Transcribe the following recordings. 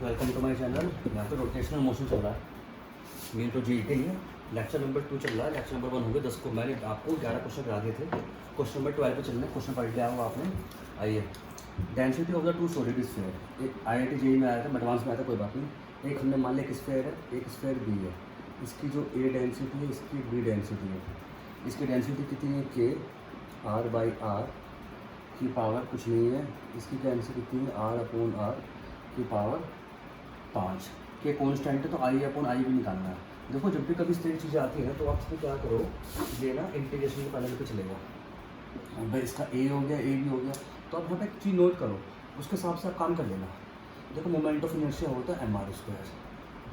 Welcome to my channel. यहाँ पे rotational motion चल रहा है। मेन तो जीटी है। लेक्चर नंबर 2 चल रहा है। लेक्चर नंबर 1 हो गया 10 को। मैंने आपको 11 क्वेश्चन करा दिए थे। क्वेश्चन नंबर 12 पे चलना है। क्वेश्चन पढ़ लिया होगा आपने। आइए, density of the two solid sphere. एक IIT JEE में आया था, एडवांस में आया था, कोई बात नहीं। एक हमने मान लिया एक स्फीयर है, एक स्फीयर बी है। इसकी जो ए डेंसिटी है, इसकी बी डेंसिटी है। इसकी डेंसिटी कितनी है? के R/R की पावर कुछ नहीं है। इसकी डेंसिटी कितनी है? R/R की पावर 5 के कॉन्स्टेंट है, तो I/I भी निकालना है। देखो, जब भी कभी इस तरह की चीज़ें आती हैं तो आप इसमें क्या करो, ये ना इंटीग्रेशन के पैनल पे चलेगा। अब भाई इसका A हो गया, A भी हो गया, तो आप यहाँ पे एक चीज़ नोट करो, उसके हिसाब से आप काम कर लेना। देखो, मोमेंट ऑफ इनर्शिया होता है mr²,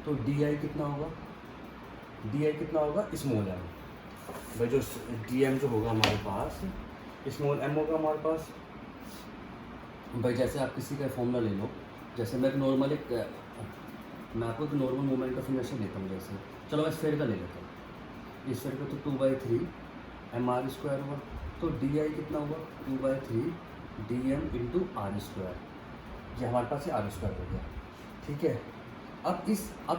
तो DI कितना होगा? DI कितना होगा? Small m। भाई जो DM जो होगा हमारे पास, स्मॉल m होगा हमारे पास। भाई जैसे आप किसी का फॉर्मूला ले लो, जैसे मैं आपको एक नॉर्मल मोमेंट ऑफ इनर्शिया लेता हूँ। जैसे चलो मैं स्फीयर का ले लेता हूँ। स्फीयर का तो 2/3 mr² हुआ, तो DI कितना हुआ? 2/3 dm × r²। ये हमारे पास ये r² हो गया, ठीक है। अब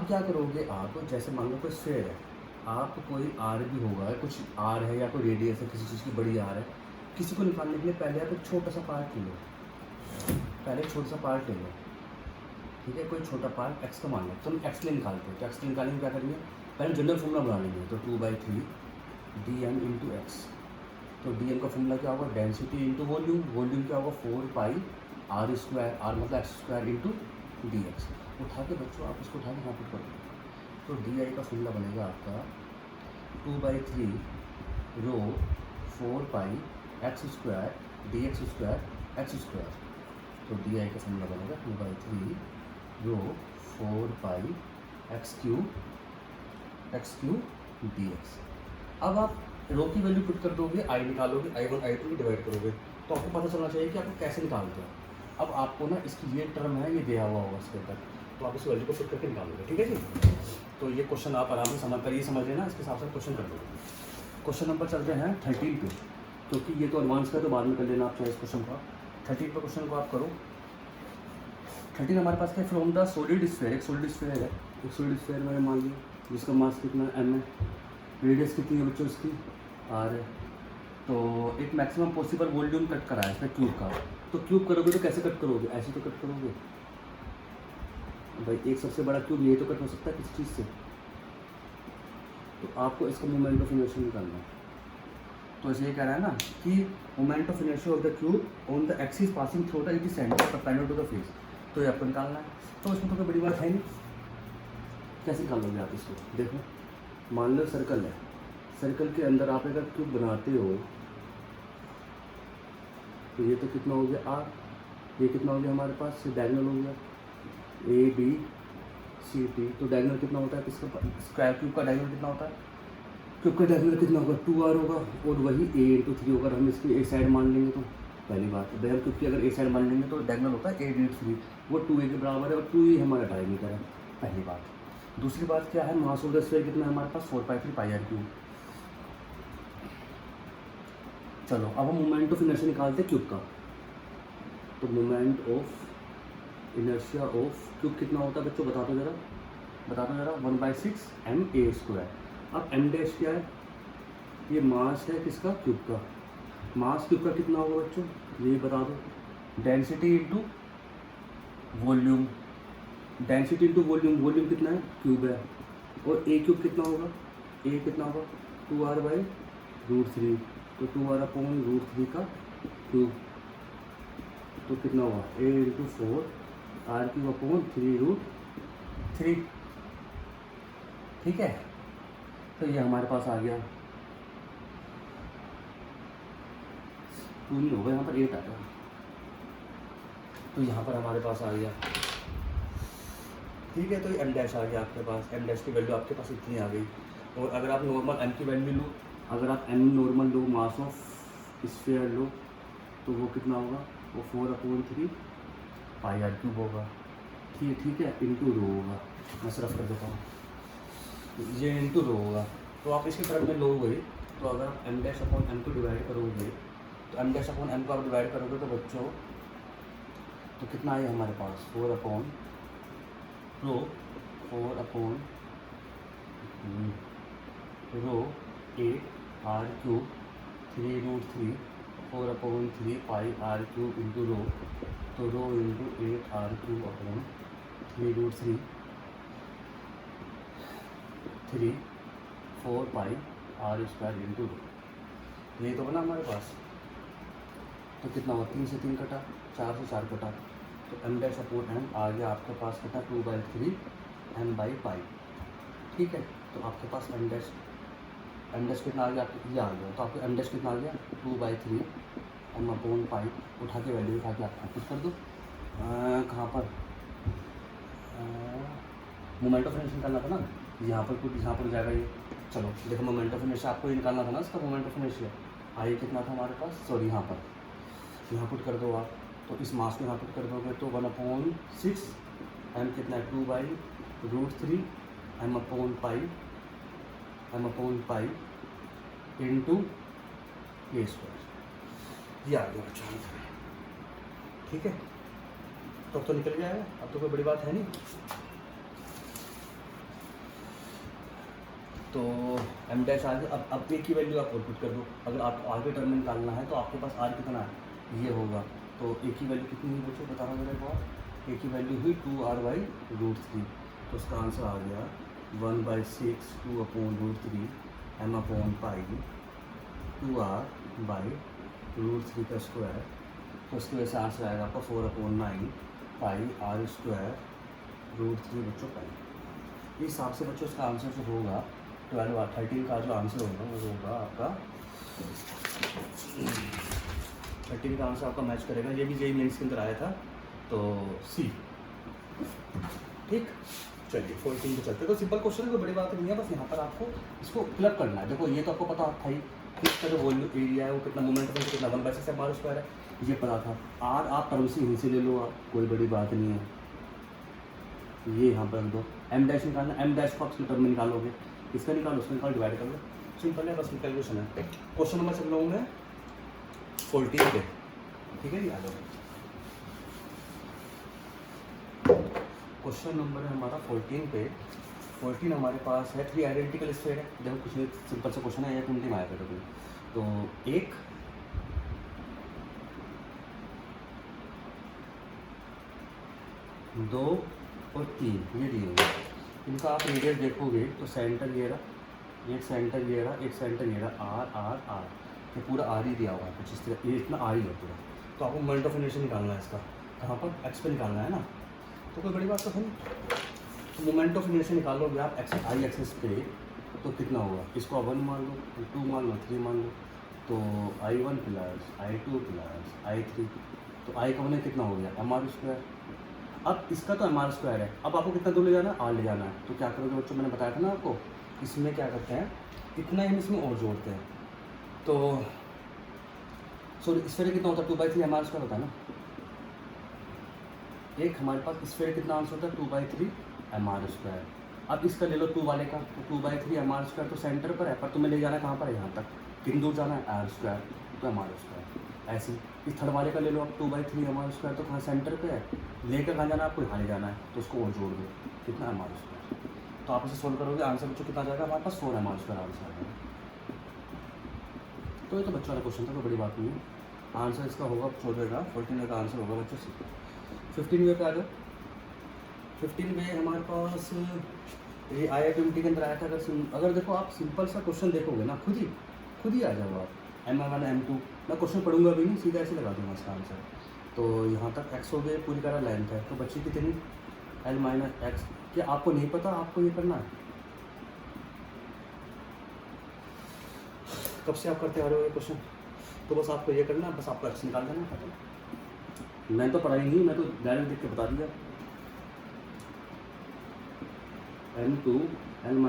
क्या करोगे आप? जैसे मान लो कोई स्फीयर है, आप कोई R भी होगा, कुछ R है या कोई रेडियस है, किसी चीज़ की बड़ी R है, किसी को निकालने के लिए पहले आप एक छोटा सा पार्ट ले लो। पहले एक छोटा सा पार्ट ले लो, ठीक है। कोई छोटा पार्ट x का मान लो, तो हम x ले निकालते हैं। तो x ले निकालेंगे, क्या करेंगे? पहले जनरल फॉर्मूला बना लेंगे। तो 2/3 dm × x। तो dm का फॉर्मूला क्या होगा? Density into volume. वॉल्यूम क्या होगा? 4πr², r मतलब x² × dx। उठा के बच्चों, आप इसको उठा के यहाँ पुट कर दो, तो DI का फॉर्मूला बनेगा आपका 2/3 ρ 4πx² dx² x²। तो DI का फॉर्मूला बनेगा 2/3 ρ 4πx³ dx। अब आप रो की वैल्यू पुट कर दोगे, I निकालोगे, I1 I2 डिवाइड करोगे, तो आपको पता चलना चाहिए कि आपको कैसे निकालते हो। अब आपको ना इसकी ये टर्म है, ये दिया हुआ होगा इसके ऊपर, तो आप इस वैल्यू को पुट करके निकालोगे, ठीक है जी। तो ये क्वेश्चन आप आराम से समझ कर, ये समझ लेना, इसके हिसाब से क्वेश्चन कर दोगे। क्वेश्चन नंबर चलते हैं 13 पे, क्योंकि ये तो एडवांस का, तो बाद में कर लेना आप चाहे इस क्वेश्चन का। 13 पे क्वेश्चन को आप करो। 13 हमारे पास है, फ्रॉम द सॉलिड स्फीयर। एक सॉलिड स्फीयर है, एक सॉलिड स्फीयर मैंने मान लिया, जिसका मास कितना है? m है। रेडियस कितनी है बच्चों इसकी? r है। तो एक मैक्सिमम पॉसिबल वॉल्यूम कट करा है इसमें क्यूब का। तो क्यूब करोगे तो कैसे कट करोगे? ऐसे तो कट करोगे भाई। एक सबसे बड़ा क्यूब ये तो कट हो सकता है किसी चीज़ से, तो आपको इसका मोमेंट ऑफ इनर्शिया निकालना है। तो इसलिए कह रहा है ना कि moment of inertia of the cube on the axis passing through the centre perpendicular to the face. तो ये आपको निकालना है। तो इसमें तो कोई बड़ी बात है नहीं, कैसे निकाल लोगे आप इसको? देखो, मान लो सर्कल है, सर्कल के अंदर आप अगर क्यूब बनाते हो, तो ये तो कितना हो गया? R। ये कितना हो गया हमारे पास? डायगोनल हो गया ABCD। तो डायगोनल कितना होता है इसका? स्क्वायर क्यूब का डायगोनल कितना होता है? क्यूब का डायगोनल कितना होगा? 2R होगा, और वही A × 3 होगा। हम इसकी A साइड मान लेंगे तो पहली बात, बगैर क्यूब की अगर A साइड मान लेंगे तो डायगोनल होता है A × 3, वो 2A के बराबर है, और 2A हमारा डायमीटर है, पहली बात। दूसरी बात क्या है? मास ऑफ द स्फीयर कितना है हमारे पास? 4π3πr³। चलो, अब हम मोमेंट ऑफ इनर्शिया निकालते हैं क्यूब का। तो moment of inertia of cube कितना होता है बच्चों? बता दो जरा, 1/6 ma²। अब m' क्या है? ये मास है किसका? क्यूब का। मास क्यूब का कितना होगा बच्चों? ये बता दो। Density into volume. Density into volume, volume कितना है? क्यूब है। और A क्यूब कितना होगा? A कितना होगा? 2R/√3। तो 2R/√3 का क्यूब, तो कितना हुआ? A × 4 R³ 3√3, ठीक है। तो ये हमारे पास आ गया। 2 नहीं होगा यहाँ पर, 8 आ गया। तो यहाँ पर हमारे पास आ गया, ठीक है। तो ये m' आ गया आपके पास। m' की वैल्यू आपके पास इतनी आ गई। और अगर आप नॉर्मल m की वैल्यू लो, अगर आप m नॉर्मल लो, मास ऑफ स्फीयर लो, तो वो कितना होगा? वो 4/3πr³ होगा, ठीक है, इंटू रो होगा। मैं सिर्फ कर देता हूँ, ये इंटू रो होगा। तो आप इसकी तरफ में लोगे, तो अगर आप m' को डिवाइड करोगे, तो m' को आप डिवाइड करोगे तो बच्चों, तो कितना आएगा हमारे पास? 4/3 rho 4 upon rho 8 R cube 3√3 4 upon 3 pi R cube into rho, तो rho into 8 R cube upon 3√3 3 4 pi R square into rho. यही तो बना हमारे पास। तो कितना हुआ, 3 से 3 कटा, 4 से 4 कटा, तो एम डैश अपॉन एम आ गया आपके पास कटा 2/3 एम बाई पाई। ठीक है, तो आपके पास एम डैश कितना आ गया, आपको ये आ गया, तो आपको एम डैश कितना आ गया 2/3 एम अपॉन पाई। उठा के वैल्यू उठा के आपको कुछ कर दो, कहाँ पर मोमेंट ऑफ इनर्शिया निकालना था ना, यहाँ पर कुछ यहाँ पर जाएगा ये। चलो देखो मोमेंट ऑफ इनर्शिया आपको ये निकालना था ना, इसका मोमेंट ऑफ इनर्शिया आई कितना था हमारे पास, सॉरी यहाँ पुट कर दो आप, तो इस मास को यहाँ पुट कर दोगे तो 1/6 एम कितना है 2/√3 एम अपॉन पाई इंटू ए स्क्वायर। ये आ गया बच्चों। ठीक है, तो अब तो निकल जाएगा, अब तो कोई बड़ी बात है नहीं। तो एम डैश आ गया। अब ए की वैल्यू आप पुट कर दो। अगर आपको आर के टर्म में निकालना है तो आपके पास आर कितना है, ये होगा, तो ए की वैल्यू कितनी हुई बच्चों बताना मेरे को। ए की वैल्यू हुई 2r/√3, तो उसका आंसर आ गया 1/6 2/√3 एम अपॉन पाई 2r/√3 का स्क्वायर। तो उसकी वजह से आंसर आएगा आपका 4/9 पाई आर स्क्वायर √3 बच्चों पाई। इस हिसाब से बच्चों इसका आंसर जो होगा 13 का जो आंसर होगा वो होगा आपका 13 का आंसर आपका मैच करेगा। ये भी जेईई मेंस के अंदर आया था, तो सी। ठीक, चलिए 14 पे चलते। तो सिंपल क्वेश्चन है, कोई बड़ी बात नहीं है, बस यहाँ पर आपको इसको फिलअप करना है। देखो ये तो आपको पता था ही, इसका जो वॉल्यूम एरिया है वो कितना, मोमेंट ऑफ कितना 1/6 एम स्क्वायर है, ये पता था। आर आप टर्म से यहीं से ले लो आप, कोई बड़ी बात नहीं है। ये यहाँ पर रख दो, एम डैश निकालना, एम डैश को आप टर्म में निकालोगे, इसका निकालो उसका निकालो, डिवाइड कर लो, सिंपल है, बस कैलकुलेशन है। क्वेश्चन नंबर चल रहा हूँ मैं 14 पे। ठीक है जी, आ जाओ। क्वेश्चन नंबर है हमारा 14 पे। 14 हमारे पास है 3 आइडेंटिकल स्फीयर है। देखो कुछ नहीं, सिंपल सा क्वेश्चन है, एक उल्टी में आया करो। तो 1 2 और 3 ये दिए होंगे। इनका आप रेडियस देखोगे तो सेंटर ये रहा, एक सेंटर ये रहा, एक सेंटर ये रहा, आर आर आर, ये पूरा आर ही दिया हुआ है कुछ इस तरह, ये इतना आर ही है पूरा। तो आपको मोमेंट ऑफ इनर्शिया निकालना है इसका, कहाँ पर, एक्स पे निकालना है ना, तो कोई बड़ी बात तो है नहीं। तो मोमेंट ऑफ इनर्शिया निकालोगे आप एक्स आई एक्सिस पे, तो कितना होगा, इसको 1 मान लो, 2 मान लो, 3 मान लो, तो I1 plus I2 plus I3, तो आई का मतलब कितना हो गया mr²। अब इसका तो mr² है, अब आपको कितना दूर ले जाना है, आर ले जाना है। तो क्या करोगे बच्चों, मैंने बताया था ना आपको, इसमें क्या करते हैं, इतना ही हम इसमें और जोड़ते हैं। तो सॉरी, स्फीयर कितना होता है 2/3 mr² होता है ना। एक हमारे पास स्फीयर कितना आंसर होता है 2/3 mr²। अब इसका ले लो 2 वाले का, तो 2/3 mr² तो सेंटर पर है, पर तुम्हें ले जाना है कहाँ पर है, यहाँ तक, कितनी दूर जाना है r², तो mr²। ऐसे इस थर्ड वाले का ले लो आप 2/3 mr², तो कहाँ सेंटर पे है, लेकर कहाँ जाना है आपको, यहाँ ले जाना है, तो उसको और जोड़ दो, कितना mr²। तो आप इसे सोल्व करोगे, आंसर बच्चों कितना जाएगा हमारे पास 4 mr² आंसर आएगा। तो ये तो बच्चों वाला क्वेश्चन था, तो बड़ी बात नहीं है। आंसर इसका होगा 14 का, 14 का आंसर होगा बच्चों से। 15 पे आ जाओ। 15 में हमारे पास ये IIMT के अंदर आया था। अगर देखो आप सिंपल सा क्वेश्चन देखोगे ना, खुद ही आ जाओ आप, M1 M2, मैं क्वेश्चन पढ़ूंगा भी नहीं, सीधा ऐसे लगा दूंगा इसका आंसर। तो यहाँ तक x हो गए, पूरी तरह लेंथ है, तो बच्ची कितनी L - x। क्या आपको नहीं पता, आपको ये करना है, कब से आप करते आ रहे हो ये क्वेश्चन, तो बस आपको ये करना है, बस आपको x निकाल देना है। मैं तो पढ़ाई नहीं, मैं तो डायरेक्ट देख के बता दिया। M2 L -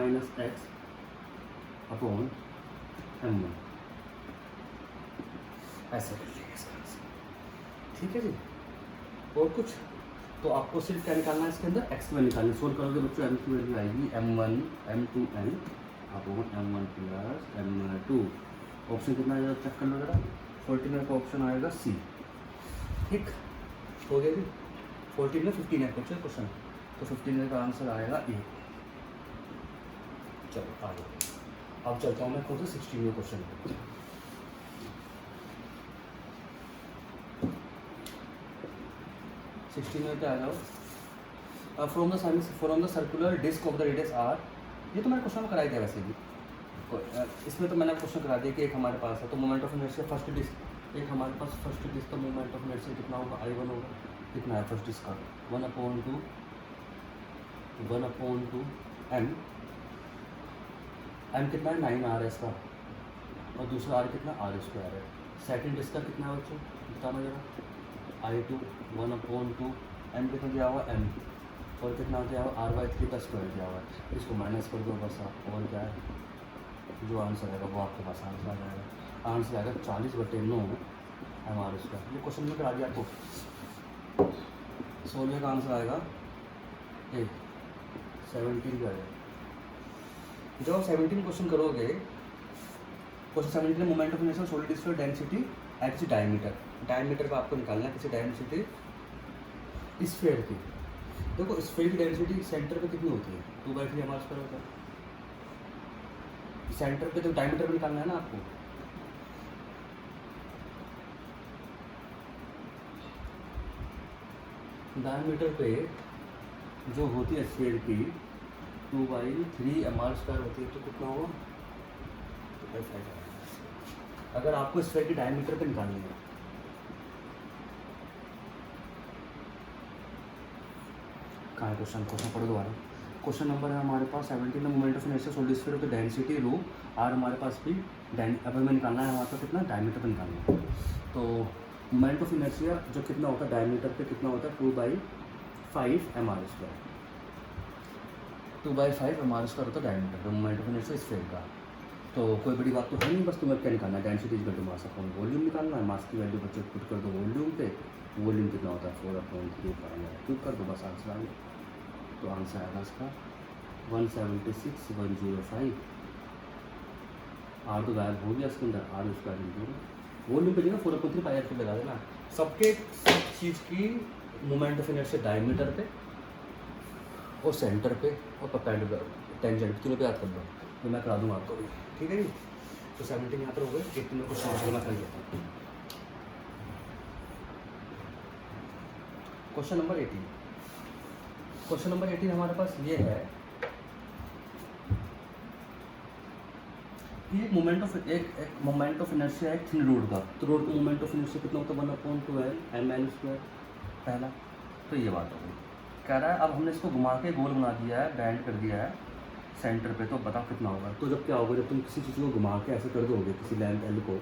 x upon M1, ऐसे कर लेंगे इसका आंसर। ठीक है जी, और कुछ, तो आपको सिर्फ क्या निकालना है इसके अंदर, x की वैल्यू निकालनी। सोल्व करोगे बच्चों, m की वैल्यू आएगी M1 M2N upon M1 plus M2। Option कितना आएगा चेक कर लो जरा, 14 का ऑप्शन आएगा C। ठीक हो गया जी, 14 में 15 है क्वेश्चन। तो तो 15 का आंसर आएगा ए। चलो आगे, अब चलता हूँ मैं खुद 16वें क्वेश्चन पे। पे आ जाओ। From the circular disc of the radius R, ये तो मैंने क्वेश्चन कराई दिया वैसे भी, इसमें तो मैंने क्वेश्चन करा दिया कि एक हमारे पास है, तो moment of inertia first disc, एक हमारे पास फर्स्ट डिस्क का मोमेंट ऑफ इनर्शिया कितना होगा, I1 होगा, कितना है फर्स्ट डिस्क का 1/2 m कितना है 9r है इसका, और दूसरा r कितना r² है। सेकंड डिस्क का कितना है बच्चों, बताना जरा, I2 1/2 m कितना दिया हुआ m, और कितना दिया हुआ r/3 का स्क्वायर दिया हुआ है, इसको माइनस कर दो बस आप, और क्या है जो आंसर आएगा वो आपके पास आंसर आ जाएगा। आंसर आएगा 40/9 mr²। ये क्वेश्चन में करा दिया आपको। 16 का आंसर आएगा ए, 17 का आएगा। जब आप 17 क्वेश्चन करोगे, question 17 moment of inertia solid disc density at किसी डायमीटर का आपको निकालना है, किसी डेंसिटी स्फीयर की। देखो स्फीयर की डेंसिटी सेंटर पे कितनी होती है, 2/3 mr² होता है। सेंटर पे तो डायमीटर पे निकालना है ना आपको। डायमीटर पे जो होती है स्फीयर की 2/3 mr² होती है, तो कितना होगा 2/5। अगर आपको स्फीयर की डायमीटर पे निकालनी है, कहाँ है क्वेश्चन पढ़ो दोबारा। क्वेश्चन नंबर है हमारे पास 17 में moment of inertia solid sphere तो डेंसिटी रो आर हमारे पास भी अब हमें निकालना है हमारे पास कितना डायमीटर पे निकालना है। तो मोमेंट ऑफ इनर्शिया जो कितना होता है डायमीटर पे कितना होता है 2/5 mr²। 2/5 mr² होता है डायमीटर पे मोमेंट ऑफ इनर्शिया स्फीयर का। तो कोई बड़ी बात तो है नहीं, बस तुम्हें क्या निकालना है, density is equal to mass upon volume निकालना है। मास की वैल्यू बच्चे पुट कर दो वॉल्यूम पे, वॉल्यूम कितना होता है 4/3 क्यूब कर दो, बस आंसर आ गया। तो आंसर आएगा इसका 176,105। आर तो गायब हो गया इसके अंदर, r² वॉल्यूम पे जो 4/3 पाई r³ लगा देना। सब चीज़ की मोमेंट ऑफ इनर्शिया डायमीटर पे और सेंटर पे और परपेंडिकुलर टेंजेंट तीनों पे याद कर दो, तो मैं करा दूँगा आपको भी, ठीक है जी। तो 17 यहाँ पर हो गए, 18 में क्वेश्चन मैं कर लेता हूँ। क्वेश्चन नंबर 18 हमारे पास ये है कि एक मोमेंट ऑफ इनर्शिया है थिन रोड का। तो रोड का मोमेंट ऑफ इनर्शिया कितना होता है 1/12 ml²। पहला तो ये बात हो गई। कह रहा है अब हमने इसको घुमा के गोल बना दिया है, बैंड कर दिया है सेंटर पे, तो बताओ कितना होगा। तो जब क्या होगा, जब तुम किसी चीज़ को घुमा के ऐसे कर दोगे किसी लेंथ एल को,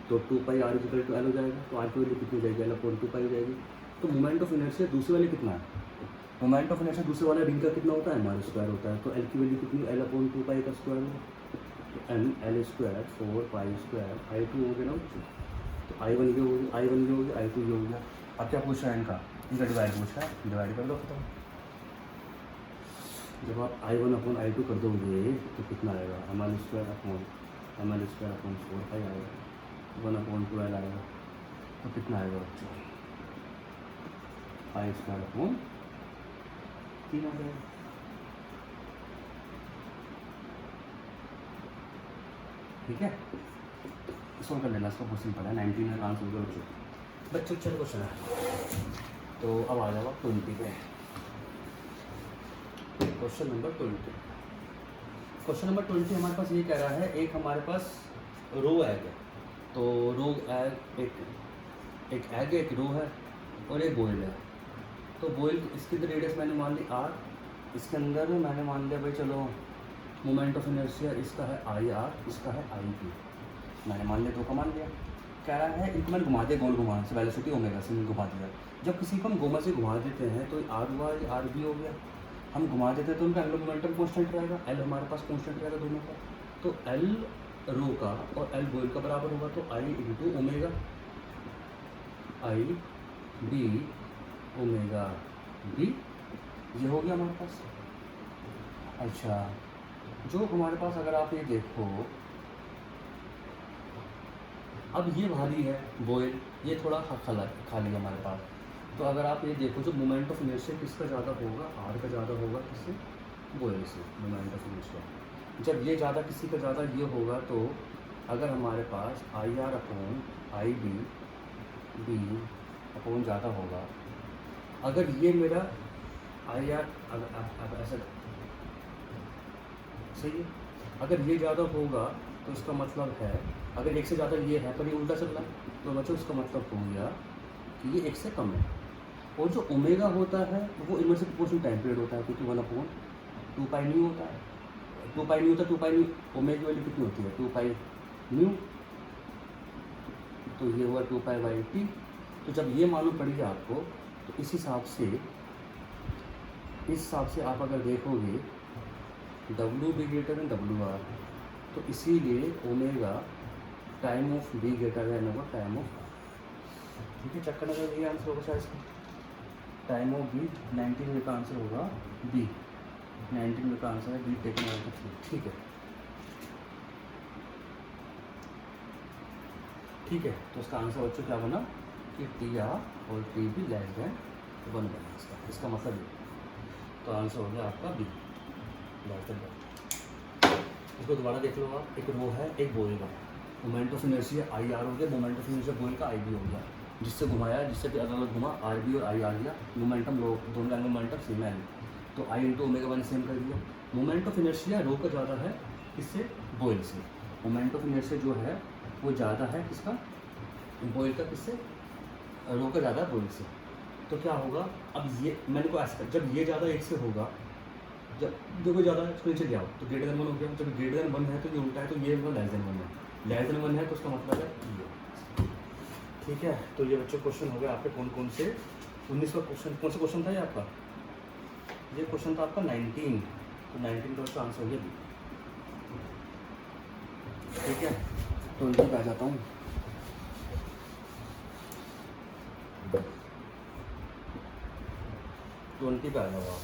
तो 2πr/L हो जाएगा। तो आर की वैल्यू कितनी हो जाएगी, L/2π हो जाएगी। तो मोमेंट ऑफ इनर्शिया दूसरे वाले कितना है, मोमेंट ऑफ इनर्शिया दूसरे वाले रिंग का कितना होता है mr² होता है। तो एल की वैल्यू कितनी L/2π का स्क्वायर होगा, तो ml² 4π² I2 हो गया ना। तो I1 ये हो गया, I1 ये हो गया, I2 ये हो गया। अब क्या पूछ रहा है इनका डिवाइड पूछ रहा है, डिवाइड कर दो खत्म। जब आप I1/I2 कर दोगे तो कितना आएगा, ml² अपॉन 4π आएगा, 1/12 आएगा। तो कितना आएगा बच्चों, π² अपॉन 3 आ जाएगा। ठीक है, सॉल्व कर लेना, इसका बहुत सिंपल है। 19 का आंसर होगा बच्चों। चलो क्वेश्चन है, तो अब आ जाओ 20 पे। क्वेश्चन नंबर 20 हमारे पास ये कह रहा है, एक हमारे पास रो एग है। तो रो एग एक एग एक रो है और एक बॉइल्ड है। तो बॉइल्ड इसकी रेडियस मैंने मान ली r, इसके अंदर मैंने मान लिया भाई चलो मोमेंट ऑफ इनर्शिया इसका है IR, इसका है IP। मैंने मान लिया, 2 का मान लिया। कह रहा है इनको मैंने घुमा दिया गोल घुमा से, वेलोसिटी ओमेगा से घुमा दिया। जब किसी को हम गोमा से घुमा देते हैं तो R हुआ, RB हो गया। हम घुमा देते हैं तो उनका एंगुलर मोमेंटम कांस्टेंट रहेगा, L हमारे पास कांस्टेंट रहेगा दोनों का। तो L रो का और L बॉइल का बराबर होगा, तो I × omega IB omega B, ये हो गया हमारे पास। अच्छा, जो हमारे पास अगर आप ये देखो, अब ये भारी है बॉयल, ये थोड़ा खाली है हमारे पास। तो अगर आप ये देखो जो मोमेंट ऑफ इनर्शिया किसका ज़्यादा होगा, आर का ज़्यादा होगा, किससे, बॉयल से, मोमेंट ऑफ इनर्शिया। जब ये ज़्यादा किसी का ज़्यादा ये होगा तो अगर हमारे पास I R upon I B upon ज़्यादा होगा, अगर ये मेरा आई आर अब ऐसा सही है, अगर ये ज़्यादा होगा तो इसका मतलब है अगर एक से ज़्यादा ये है पर ये उल्टा चल रहा है तो बच्चों इसका मतलब हो गया कि ये एक से कम है। और जो ओमेगा होता है वो इनवर्स प्रोपोर्शनल टाइम पीरियड होता है, क्योंकि 1/2 पाई न्यू होता है, 2 पाई न्यू होता है, 2 पाई न्यू ओमेगा की वैल्यू कितनी होती है, 2 पाई न्यू, तो ये हुआ 2 पाई बाई टी। तो जब ये मालूम पड़ेगा आपको तो इस हिसाब से आप अगर देखोगे W B greater than W R, तो इसीलिए omega time of B greater than होगा टाइम ऑफ, ठीक है, चेक करना चाहिए, ये आंसर होगा शायद इसका टाइम ऑफ बी 19 में का आंसर होगा बी, 19 में का आंसर है बी टेकन आउट ऑफ, ठीक है ठीक है। तो इसका आंसर बच्चों क्या बना कि टी आर और टी बी लेस देन 1 बना इसका मतलब ये, तो आंसर हो गया आपका बी लेस देन 1। इसको दोबारा देख लो आप, एक रो है एक बॉयल का, moment of inertia I R हो गया, मोमेंट ऑफ इनर्शिया बॉयल का आई बी हो गया, जिससे घुमाया जिससे भी अलग अलग घुमा आर बी और आई आ गया, मोमेंटम लो दोनों का मोमेंटम सेम है, तो आई इंटू ओमेगा 1 सेम कर दिया। मोमेंट ऑफ इनर्शिया रो का ज़्यादा है किससे, बॉयल से, मोमेंट ऑफ इनर्शिया जो है वो ज़्यादा है किसका, बॉयल का, किससे, रो का ज़्यादा है बॉयल से। तो क्या होगा, अब ये मैंने को ऐसा जब ये ज़्यादा एक से होगा, जब देखो ज़्यादा इसको नीचे ले आओ तो ग्रेटर देन 1 हो गया, जब ग्रेटर देन 1 है तो ये उल्टा है, तो ये लेस देन 1 है, लेस देन 1 है तो उसका मतलब है ये, ठीक है। तो ये बच्चों क्वेश्चन हो गया आपके कौन कौन से, 19वां क्वेश्चन, कौन सा क्वेश्चन था ये आपका, ये क्वेश्चन था आपका 19, तो 19 का उसका आंसर हो गया, ठीक है। तो इधर आ जाता हूँ, ट्वेंटी पे आ जाओ आप।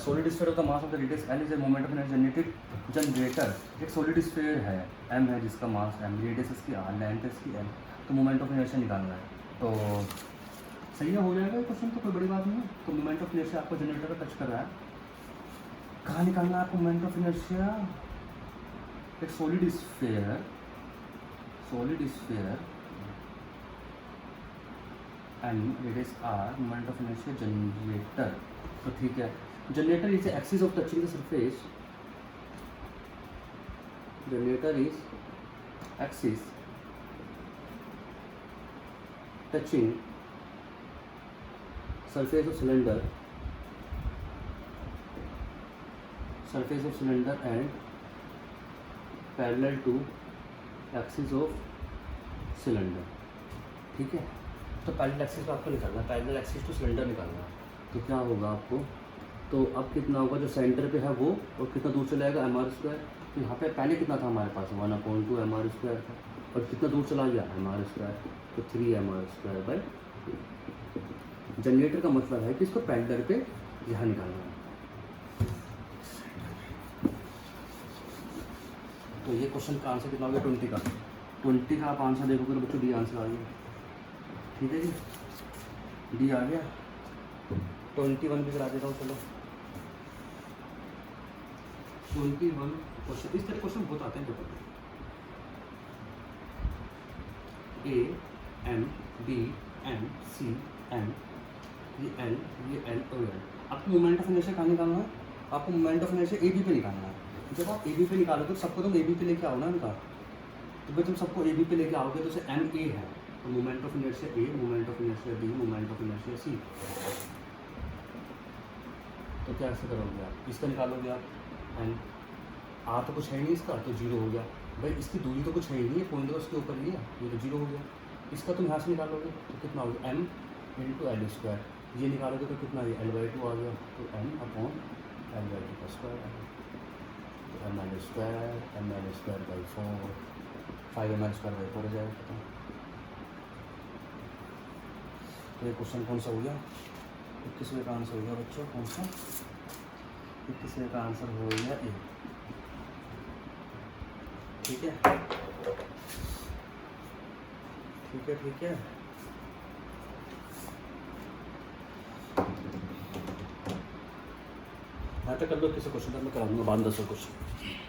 Solid sphere of the mass of the radius L is a moment of energetic generator, एक सॉलिड स्फीयर है एम है जिसका मास एम, रेडियस इसकी आर, लेंथ इसकी एल, तो मोमेंट ऑफ इनर्शिया निकालना है, तो सही है, हो जाएगा क्वेश्चन, तो कोई बड़ी बात नहीं है। तो मोमेंट ऑफ इनर्शिया आपको जनरेटर का टच कर रहा है, कहाँ निकालना है आपको मोमेंट ऑफ इनर्शिया, एक solid sphere and radius R, moment of inertia generator, तो ठीक है, generator is axis of touching the surface, generator is axis touching surface of cylinder and parallel to axis of cylinder, ठीक है। तो parallel axis को आपको निकालना है, पैरेलल एक्सिस टू सिलेंडर निकालना है, तो क्या होगा आपको, तो अब कितना होगा जो सेंटर पे है वो, और कितना दूर चलाएगा एम आर स्क्वायर, तो यहाँ पे पहले कितना था हमारे पास 1/2 एम आर स्क्वायर था, और कितना दूर चला गया एम आर स्क्वायर, तो 3 M R square by, generator का मतलब है कि इसको पैरेलल पे यहाँ निकालना है। तो ये क्वेश्चन का आंसर कितना हो गया 20 का, 20 का आप आंसर देखोगे तो बच्चों डी आंसर आ गया, ठीक है जी, डी आ गया। 21 भी करा देता हूँ, चलो 21 क्वेश्चन, इस तरह क्वेश्चन बहुत आते हैं पेपर में, A M B M C M, ये एल और एल, आपको मोमेंट ऑफ इनर्शिया कहाँ निकालना है, आपको moment of inertia A B पे निकालना है। जब आप ए बी पे निकालोगे तो सबको तुम ए बी पे लेके आओ ना इनका, तो भाई तुम सबको ए बी पे लेके आओगे तो उसे एम ए है, तो moment of inertia A, moment of inertia B, moment of inertia C, तो क्या ऐसे करोगे आप, इसका निकालोगे आप एम, आर तो कुछ है नहीं इसका, तो 0 हो गया, भाई इसकी दूरी तो कुछ है ही नहीं है, पॉइंट तो उसके ऊपर ही है, ये तो 0 हो गया। इसका तुम यहाँ से निकालोगे तो कितना हो गया एम इंटू एल स्क्वायर, ये निकालोगे तो कितना है L/2 आ गया, तो m अपॉन L/2 का स्क्वायर आ गया, तो ml square by 4, 5ml square by 4 हो जाएगा खत्म। तो ये क्वेश्चन कौन सा हो गया, 21वें का आंसर हो गया बच्चों, कौन सा 21वें का आंसर हो गया ए, ठीक है ठीक है ठीक है। यहाँ तक कर लो, किसी क्वेश्चन तक मैं करा दूँगा बाद में 10 क्वेश्चन।